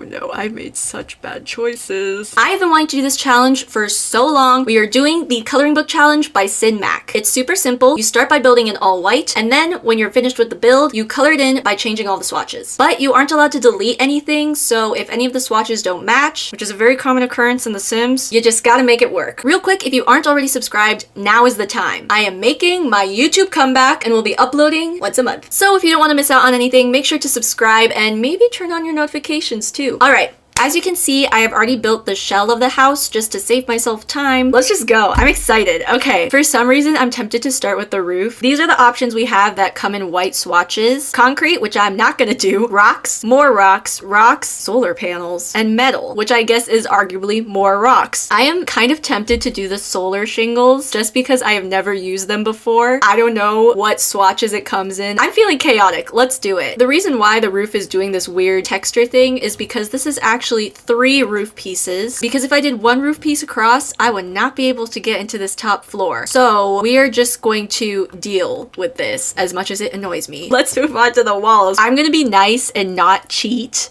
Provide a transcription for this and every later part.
no, I made such bad choices. I have been wanting to do this challenge for so long. We are doing the coloring book challenge by Syd Mac. It's super simple. You start by building in all white, and then when you're finished with the build, you color it in by changing all the swatches. But you aren't allowed to delete anything, so if any of the swatches don't match, which is a very common occurrence in The Sims, you just gotta make it work. Real quick, if you aren't already subscribed, now is the time. I am making my YouTube comeback and will be uploading once a month. So if you don't want to miss out on anything, make sure to subscribe and maybe turn on your notifications too. Alright. As you can see, I have already built the shell of the house just to save myself time. Let's just go. I'm excited. Okay, for some reason, I'm tempted to start with the roof. These are the options we have that come in white swatches. Concrete, which I'm not gonna do. Rocks, more rocks, solar panels, and metal, which I guess is arguably more rocks. I am kind of tempted to do the solar shingles just because I have never used them before. I don't know what swatches it comes in. I'm feeling chaotic. Let's do it. The reason why the roof is doing this weird texture thing is because this is actually 3 roof pieces, because if I did 1 roof piece across, I would not be able to get into this top floor. So we are just going to deal with this as much as it annoys me. Let's move on to the walls. I'm gonna be nice and not cheat.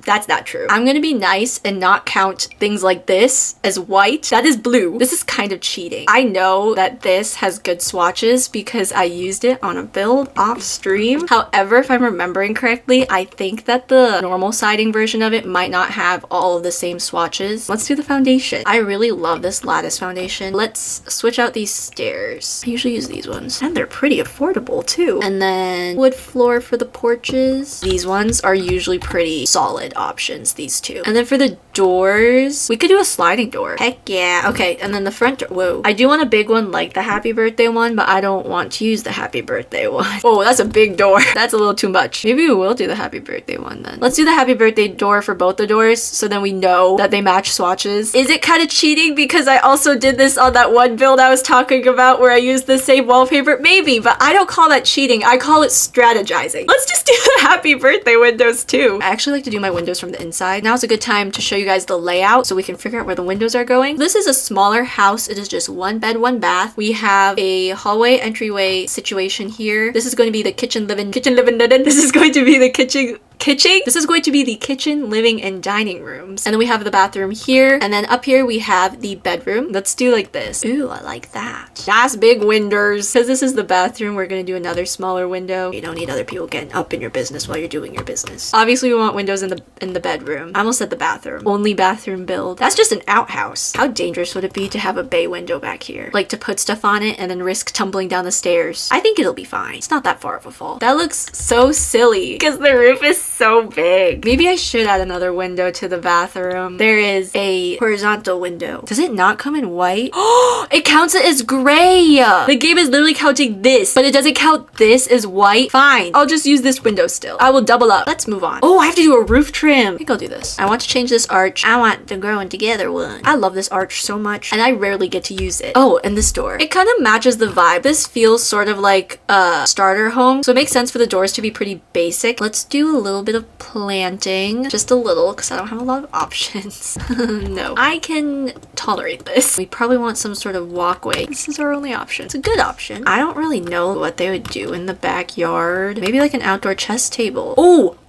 That's not true. I'm gonna be nice and not count things like this as white. That is blue. This is kind of cheating. I know that this has good swatches because I used it on a build off stream. However, if I'm remembering correctly, I think that the normal siding version of it might not have all of the same swatches. Let's do the foundation. I really love this lattice foundation. Let's switch out these stairs. I usually use these ones, and they're pretty affordable too. And then wood floor for the porches. These ones are usually pretty solid options, these two. And then for the doors, we could do a sliding door. Heck yeah. Okay, and then the front door. Whoa. I do want a big one like the happy birthday one, but I don't want to use the happy birthday one. Oh, that's a big door. That's a little too much. Maybe we will do the happy birthday one then. Let's do the happy birthday door for both the doors so then we know that they match swatches. Is it kind of cheating because I also did this on that one build I was talking about where I used the same wallpaper? Maybe, but I don't call that cheating. I call it strategizing. Let's just do the happy birthday windows too. I actually like to do my windows from the inside. Now is a good time to show you guys the layout so we can figure out where the windows are going. This is a smaller house. It is just 1 bed, 1 bath. We have a hallway entryway situation here. This is going to be the kitchen, living. This is going to be the kitchen. This is going to be the kitchen, living, and dining rooms. And then we have the bathroom here. And then up here we have the bedroom. Let's do like this. Ooh, I like that. Nice big windows. Because this is the bathroom, we're going to do another smaller window. You don't need other people getting up in your business while you're doing your business. Obviously, we want windows in the bedroom. I almost said the bathroom. Only bathroom build. That's just an outhouse. How dangerous would it be to have a bay window back here? Like to put stuff on it and then risk tumbling down the stairs. I think it'll be fine. It's not that far of a fall. That looks so silly because the roof is so big. Maybe I should add another window to the bathroom. There is a horizontal window. Does it not come in white? Oh, it counts it as gray. The game is literally counting this, but it doesn't count this as white. Fine. I'll just use this window still. I will double up. Let's move on. Oh, I have to do a roof trim. I think I'll do this. I want to change this arch. I want the growing together one. I love this arch so much, and I rarely get to use it. Oh, and this door. It kind of matches the vibe. This feels sort of like a starter home, so it makes sense for the doors to be pretty basic. Let's do a little bit of planting, just a little, because I don't have a lot of options. No, I can tolerate this. We probably want some sort of walkway. This is our only option. It's a good option. I don't really know what they would do in the backyard. Maybe like an outdoor chess table.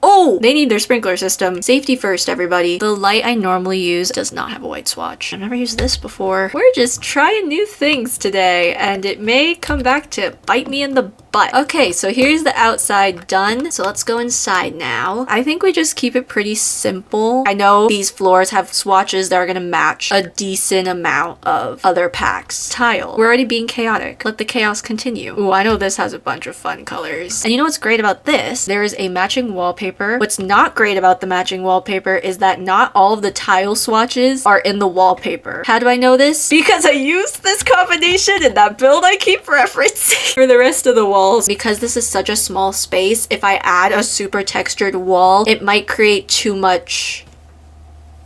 Oh, they need their sprinkler system. Safety first, everybody. The light I normally use does not have a white swatch. I've never used this before. We're just trying new things today, and it may come back to bite me in the butt. Okay, so here's the outside done. So let's go inside now. I think we just keep it pretty simple. I know these floors have swatches that are gonna match a decent amount of other packs. Tile. We're already being chaotic. Let the chaos continue. Ooh, I know this has a bunch of fun colors. And you know what's great about this? There is a matching wallpaper. What's not great about the matching wallpaper is that not all of the tile swatches are in the wallpaper. How do I know this? Because I used this combination in that build I keep referencing. For the rest of the walls, because this is such a small space, if I add a super textured wall, it might create too much,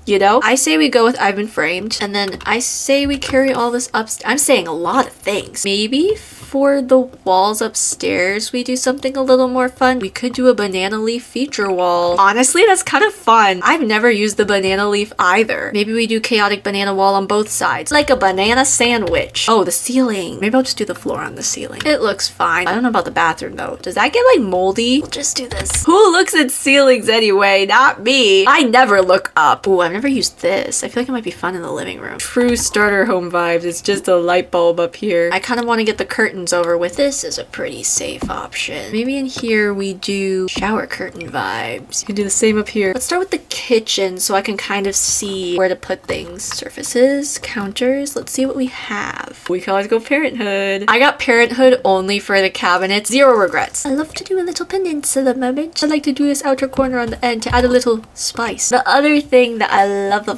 you know? I say we go with I've been framed, and then I say we carry all this upstairs. I'm saying a lot of things. Maybe for the walls upstairs we do something a little more fun, we could do a banana leaf feature wall. Honestly, that's kind of fun. I've never used the banana leaf either. Maybe we do chaotic banana wall on both sides, like a banana sandwich. Oh, the ceiling. Maybe I'll just do the floor on the ceiling. It looks fine. I don't know about the bathroom though. Does that get like moldy? We'll just do this. Who looks at ceilings anyway? Not me. I never look up. Ooh, I've never used this. I feel like it might be fun in the living room. True starter home vibes. It's just a light bulb up here. I kind of want to get the curtains over with. This is a pretty safe option. Maybe in here we do shower curtain vibes. You can do the same up here. Let's start with the kitchen so I can kind of see where to put things. Surfaces, counters. Let's see what we have. We can always go Parenthood. I got Parenthood only for the cabinets. Zero regrets. I love to do a little peninsula moment. I like to do this outer corner on the end to add a little spice. The other thing that I love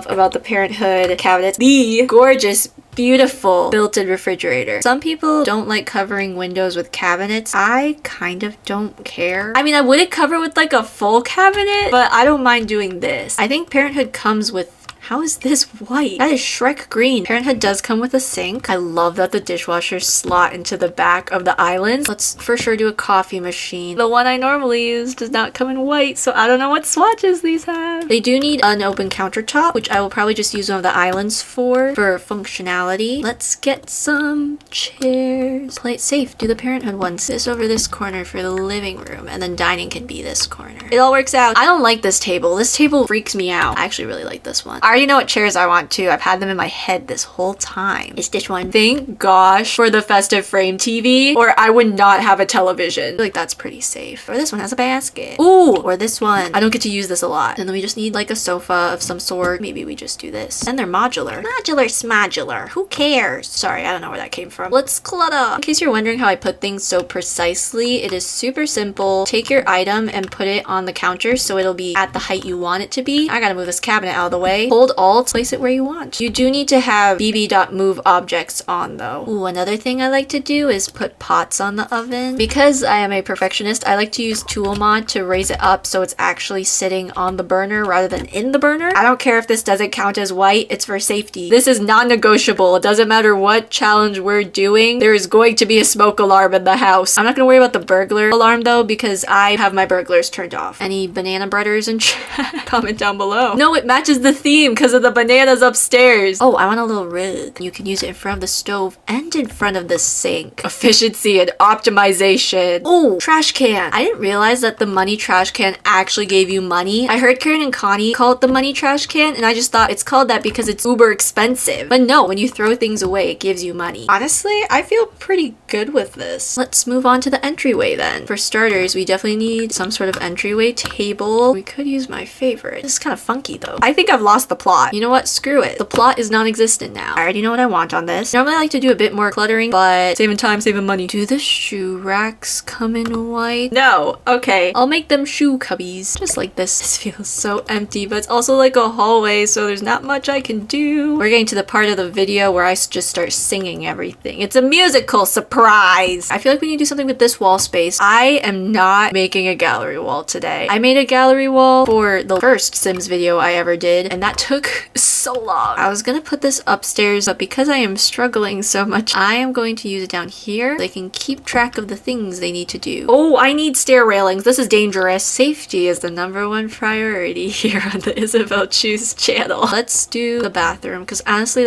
about the Parenthood cabinets, the gorgeous, beautiful built-in refrigerator. Some people don't like covering windows with cabinets. I kind of don't care. I mean, I wouldn't cover with like a full cabinet, but I don't mind doing this. I think Parenthood comes with, how is this white? That is Shrek green. Parenthood does come with a sink. I love that the dishwashers slot into the back of the islands. Let's for sure do a coffee machine. The one I normally use does not come in white, so I don't know what swatches these have. They do need an open countertop, which I will probably just use one of the islands for functionality. Let's get some chairs. Play it safe. Do the Parenthood ones. This over this corner for the living room, and then dining can be this corner. It all works out. I don't like this table. This table freaks me out. I actually really like this one. I already know what chairs I want too. I've had them in my head this whole time. It's this one. Thank gosh for the festive frame TV, or I would not have a television. I feel like that's pretty safe. Or this one has a basket. Ooh, or this one. I don't get to use this a lot. And then we just need like a sofa of some sort. Maybe we just do this. And they're modular. Modular. Who cares? Sorry, I don't know where that came from. Let's clutter. In case you're wondering how I put things so precisely, it is super simple. Take your item and put it on the counter so it'll be at the height you want it to be. I gotta move this cabinet out of the way. Hold Alt, place it where you want. You do need to have bb.move objects on though. Ooh, another thing I like to do is put pots on the oven. Because I am a perfectionist, I like to use tool mod to raise it up so it's actually sitting on the burner rather than in the burner. I don't care if this doesn't count as white, it's for safety. This is non-negotiable. It doesn't matter what challenge we're doing, there is going to be a smoke alarm in the house. I'm not gonna worry about the burglar alarm though because I have my burglars turned off. Any banana breaders in chat? Comment down below. No, it matches the theme because of the bananas upstairs. Oh, I want a little rug. You can use it in front of the stove and in front of the sink. Efficiency and optimization. Oh, trash can. I didn't realize that the money trash can actually gave you money. I heard Karen and Connie call it the money trash can, and I just thought it's called that because it's uber expensive. But no, when you throw things away, it gives you money. Honestly, I feel pretty good with this. Let's move on to the entryway then. For starters, we definitely need some sort of entryway table. We could use my favorite. This is kind of funky though. I think I've lost the plot. You know what? Screw it. The plot is non-existent now. I already know what I want on this. Normally I like to do a bit more cluttering, but saving time, saving money. Do the shoe racks come in white? No. Okay. I'll make them shoe cubbies. Just like this. This feels so empty, but it's also like a hallway, so there's not much I can do. We're getting to the part of the video where I just start singing everything. It's a musical surprise. I feel like we need to do something with this wall space. I am not making a gallery wall today. I made a gallery wall for the first Sims video I ever did, and that took so long. I was gonna put this upstairs, but because I am struggling so much, I am going to use it down here. They can keep track of the things they need to do. Oh, I need stair railings. This is dangerous. Safety is the #1 priority here on the Isabel Choose channel. Let's do the bathroom, because honestly,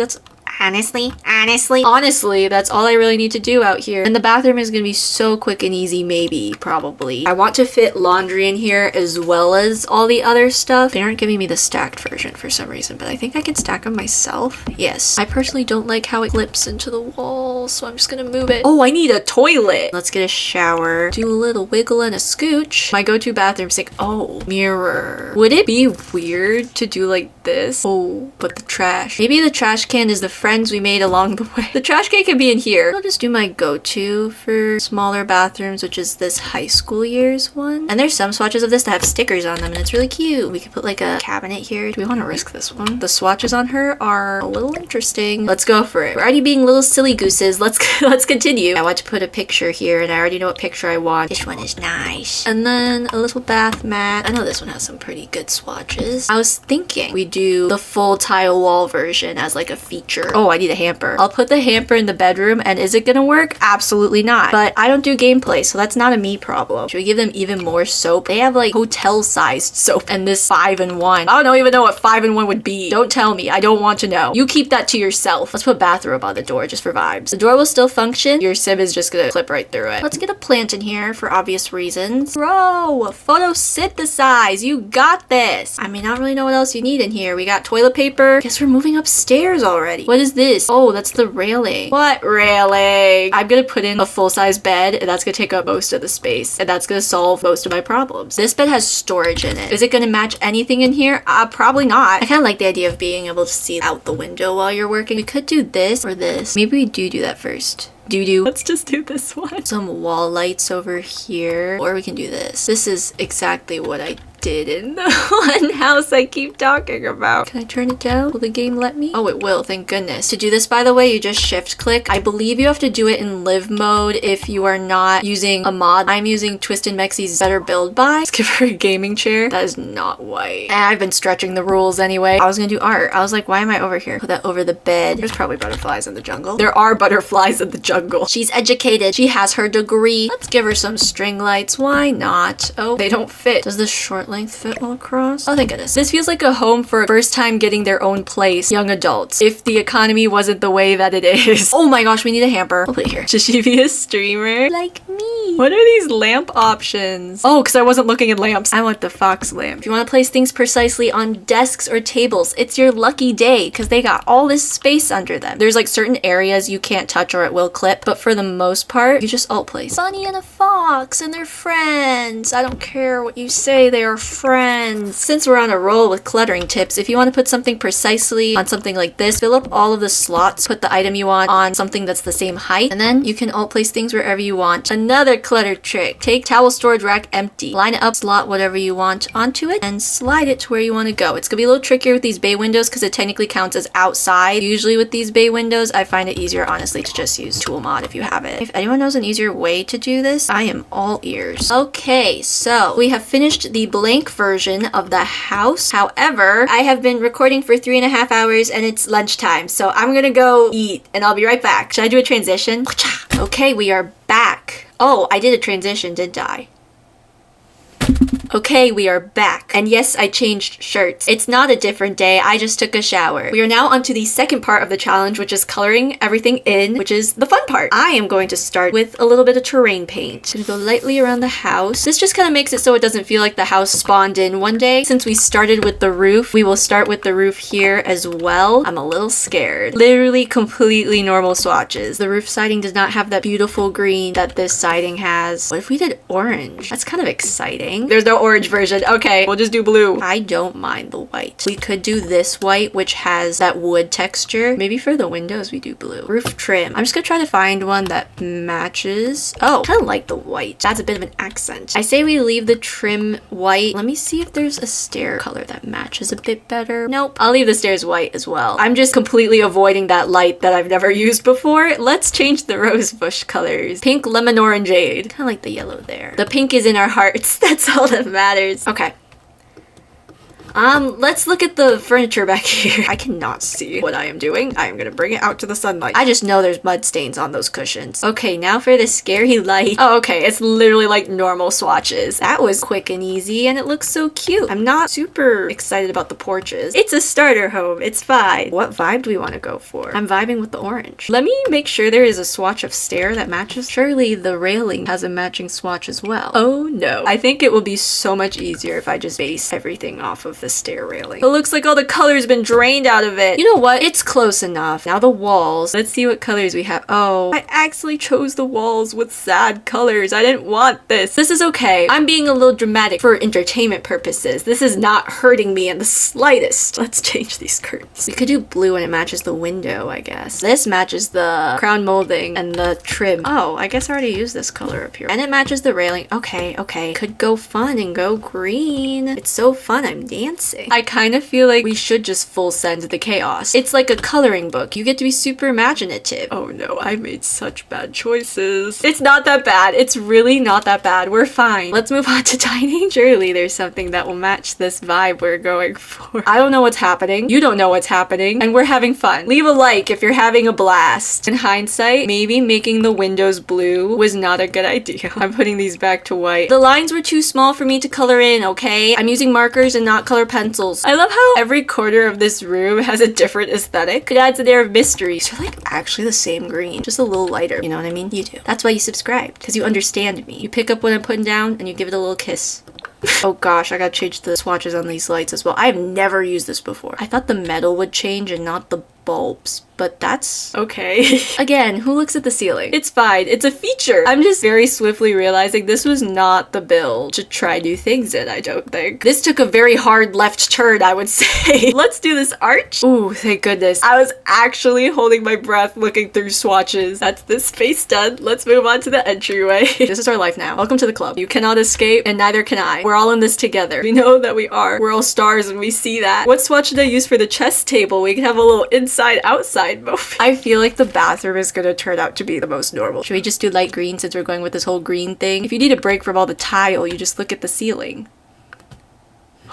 honestly, that's all I really need to do out here. And the bathroom is gonna be so quick and easy, maybe, probably. I want to fit laundry in here as well as all the other stuff. They aren't giving me the stacked version for some reason, but I think I can stack them myself. Yes. I personally don't like how it clips into the wall, so I'm just gonna move it. Oh, I need a toilet. Let's get a shower. Do a little wiggle and a scooch. My go-to bathroom sink. Oh, mirror. Would it be weird to do like this? Oh, but the trash. Maybe the trash can is the friends we made along the way. The trash can can be in here. I'll just do my go-to for smaller bathrooms, which is this high school years one. And there's some swatches of this that have stickers on them, and it's really cute. We could put like a cabinet here. Do we want to risk this one? The swatches on her are a little interesting. Let's go for it. We're already being little silly gooses. let's continue. I want to put a picture here, and I already know what picture I want. This one is nice. And then a little bath mat. I know this one has some pretty good swatches. I was thinking we do the full tile wall version as like a feature. Oh, I need a hamper. I'll put the hamper in the bedroom, and is it gonna work? Absolutely not. But I don't do gameplay, so that's not a me problem. Should we give them even more soap? They have like hotel-sized soap, and this 5-in-1. I don't even know what 5-in-1 would be. Don't tell me. I don't want to know. You keep that to yourself. Let's put bathrobe on the door just for vibes. The door will still function. Your sim is just gonna clip right through it. Let's get a plant in here for obvious reasons. Bro, photosynthesize. You got this. I mean, I don't really know what else you need in here. We got toilet paper. Guess we're moving upstairs already. What is this? Oh, that's the railing. What railing? I'm gonna put in a full-size bed, and that's gonna take up most of the space, and that's gonna solve most of my problems. This bed has storage in it. Is it gonna match anything in here? Probably not. I kind of like the idea of being able to see out the window while you're working. We could do this or this. Maybe we do that first. Let's just do this one. Some wall lights over here. Or we can do this. This is exactly what I did in the one house I keep talking about. Can I turn it down? Will the game let me? Oh, it will. Thank goodness. To do this, by the way, you just shift click. I believe you have to do it in live mode if you are not using a mod. I'm using TwistedMexi's Better BuildBuy. Let's give her a gaming chair. That is not white. And I've been stretching the rules anyway. I was gonna do art. I was like, why am I over here? Put that over the bed. There's probably butterflies in the jungle. There are butterflies in the jungle. She's educated. She has her degree. Let's give her some string lights. Why not? Oh, they don't fit. Does this short length fit all across? Oh, thank goodness. This feels like a home for first time getting their own place young adults. If the economy wasn't the way that it is. Oh my gosh, we need a hamper. I'll put it here. Should she be a streamer? Like me. What are these lamp options? Oh, because I wasn't looking at lamps. I want the fox lamp. If you want to place things precisely on desks or tables, it's your lucky day because they got all this space under them. There's like certain areas you can't touch or it will clip, but for the most part, you just alt place. Bunny and a fox and they're friends. I don't care what you say, they are friends. Since we're on a roll with cluttering tips, if you want to put something precisely on something like this, fill up all of the slots, put the item you want on something that's the same height, and then you can alt place things wherever you want. Another clutter trick. Take towel storage rack empty. Line it up, slot whatever you want onto it, and slide it to where you want to go. It's gonna be a little trickier with these bay windows because it technically counts as outside. Usually with these bay windows, I find it easier, honestly, to just use tool mod if you have it. If anyone knows an easier way to do this, I am all ears. Okay, so we have finished the blank version of the house. However, I have been recording for 3.5 hours and it's lunchtime, so I'm gonna go eat and I'll be right back. Should I do a transition? Okay, we are back. Oh, I did a transition, didn't I? Okay, we are back. And yes, I changed shirts. It's not a different day, I just took a shower. We are now onto the second part of the challenge, which is coloring everything in, which is the fun part. I am going to start with a little bit of terrain paint. I'm gonna go lightly around the house. This just kind of makes it so it doesn't feel like the house spawned in one day. Since we started with the roof, we will start with the roof here as well. I'm a little scared. Literally completely normal swatches. The roof siding does not have that beautiful green that this siding has. What if we did orange? That's kind of exciting. There's no orange version. Okay, we'll just do blue. I don't mind the white. We could do this white, which has that wood texture. Maybe for the windows we do blue. Roof trim. I'm just gonna try to find one that matches. Oh, I kind of like the white. That's a bit of an accent. I say we leave the trim white. Let me see if there's a stair color that matches a bit better. Nope. I'll leave the stairs white as well. I'm just completely avoiding that light that I've never used before. Let's change the rose bush colors. Pink, lemon, orangeade. Kind of like the yellow there. The pink is in our hearts. That's all that matters. Okay. Let's look at the furniture back here. I cannot see what I am doing. I am gonna bring it out to the sunlight. I just know there's mud stains on those cushions. Okay, now for the scary light. Oh, okay, it's literally like normal swatches. That was quick and easy, and it looks so cute. I'm not super excited about the porches. It's a starter home. It's fine. What vibe do we want to go for? I'm vibing with the orange. Let me make sure there is a swatch of stair that matches. Surely the railing has a matching swatch as well. Oh no. I think it will be so much easier if I just base everything off of the stair railing. It looks like all the color's been drained out of it. You know what? It's close enough. Now the walls. Let's see what colors we have. Oh, I actually chose the walls with sad colors. I didn't want this. This is okay. I'm being a little dramatic for entertainment purposes. This is not hurting me in the slightest. Let's change these curtains. We could do blue and it matches the window, I guess. This matches the crown molding and the trim. Oh, I guess I already used this color up here. And it matches the railing. Okay, okay. Could go fun and go green. It's so fun. I'm dancing. dancing. I kind of feel like we should just full send the chaos. It's like a coloring book. You get to be super imaginative. Oh no, I made such bad choices. It's not that bad. It's really not that bad. We're fine. Let's move on to dining. Surely there's something that will match this vibe we're going for. I don't know what's happening. You don't know what's happening. And we're having fun. Leave a like if you're having a blast. In hindsight, maybe making the windows blue was not a good idea. I'm putting these back to white. The lines were too small for me to color in, okay? I'm using markers and not color pencils. I love how every corner of this room has a different aesthetic. It adds an air of mystery. These are like actually the same green, just a little lighter. You know what I mean? You do. That's why you subscribe, because you understand me. You pick up what I'm putting down and you give it a little kiss. Oh gosh, I gotta change the swatches on these lights as well. I've never used this before. I thought the metal would change and not the bulbs, but that's okay. Again, who looks at the ceiling? It's fine. It's a feature. I'm just very swiftly realizing this was not the build to try new things in, I don't think. This took a very hard left turn, I would say. Let's do this arch. Ooh, thank goodness. I was actually holding my breath looking through swatches. That's this face done. Let's move on to the entryway. This is our life now. Welcome to the club. You cannot escape, and neither can I. We're all in this together. We know that we are. We're all stars and we see that. What swatch should I use for the chess table? We can have a little inside-outside moment. I feel like the bathroom is gonna turn out to be the most normal. Should we just do light green since we're going with this whole green thing? If you need a break from all the tile, you just look at the ceiling.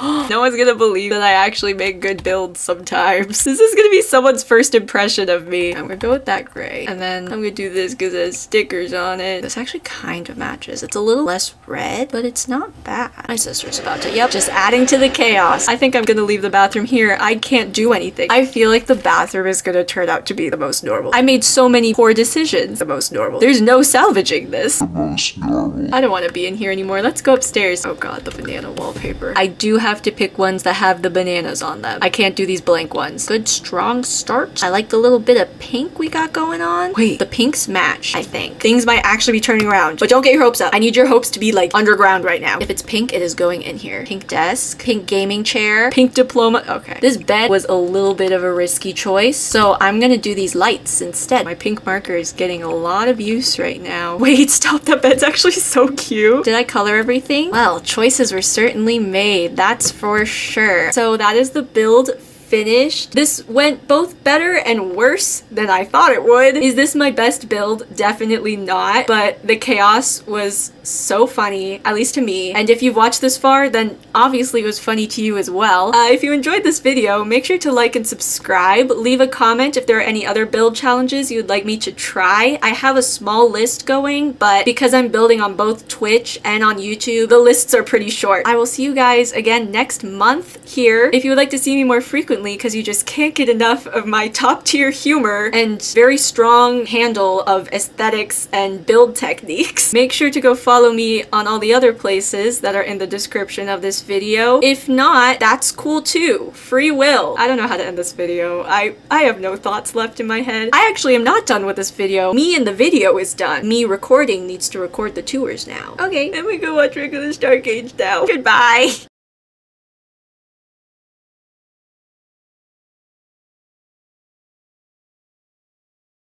No one's gonna believe that I actually make good builds sometimes. This is gonna be someone's first impression of me. I'm gonna go with that gray. And then I'm gonna do this because it has stickers on it. This actually kind of matches. It's a little less red, but it's not bad. My sister's about to, yep, just adding to the chaos. I think I'm gonna leave the bathroom here. I can't do anything. I feel like the bathroom is gonna turn out to be the most normal. I made so many poor decisions. The most normal. There's no salvaging this. The most normal. I don't want to be in here anymore. Let's go upstairs. Oh god, the banana wallpaper. I do have to pick ones that have the bananas on them. I can't do these blank ones. Good strong start. I like the little bit of pink we got going on. Wait, the pinks match, I think. Things might actually be turning around, but don't get your hopes up. I need your hopes to be like underground right now. If it's pink, it is going in here. Pink desk, pink gaming chair, pink diploma. Okay. This bed was a little bit of a risky choice, so I'm gonna do these lights instead. My pink marker is getting a lot of use right now. Wait, stop. That bed's actually so cute. Did I color everything? Well, choices were certainly made. That's for sure. So that is the build finished. This went both better and worse than I thought it would. Is this my best build? Definitely not, but the chaos was so funny, at least to me. And if you've watched this far, then obviously it was funny to you as well. If you enjoyed this video, make sure to like and subscribe. Leave a comment if there are any other build challenges you'd like me to try. I have a small list going, but because I'm building on both Twitch and on YouTube, the lists are pretty short. I will see you guys again next month here. If you would like to see me more frequently, because you just can't get enough of my top tier humor and very strong handle of aesthetics and build techniques, make sure to go follow me on all the other places that are in the description of this video. If not, that's cool too. Free will. I don't know how to end this video. I have no thoughts left in my head. I actually am not done with this video. Me and the video is done. Me recording needs to record the tours now. Okay, then we go watch regular Stargate now. Goodbye.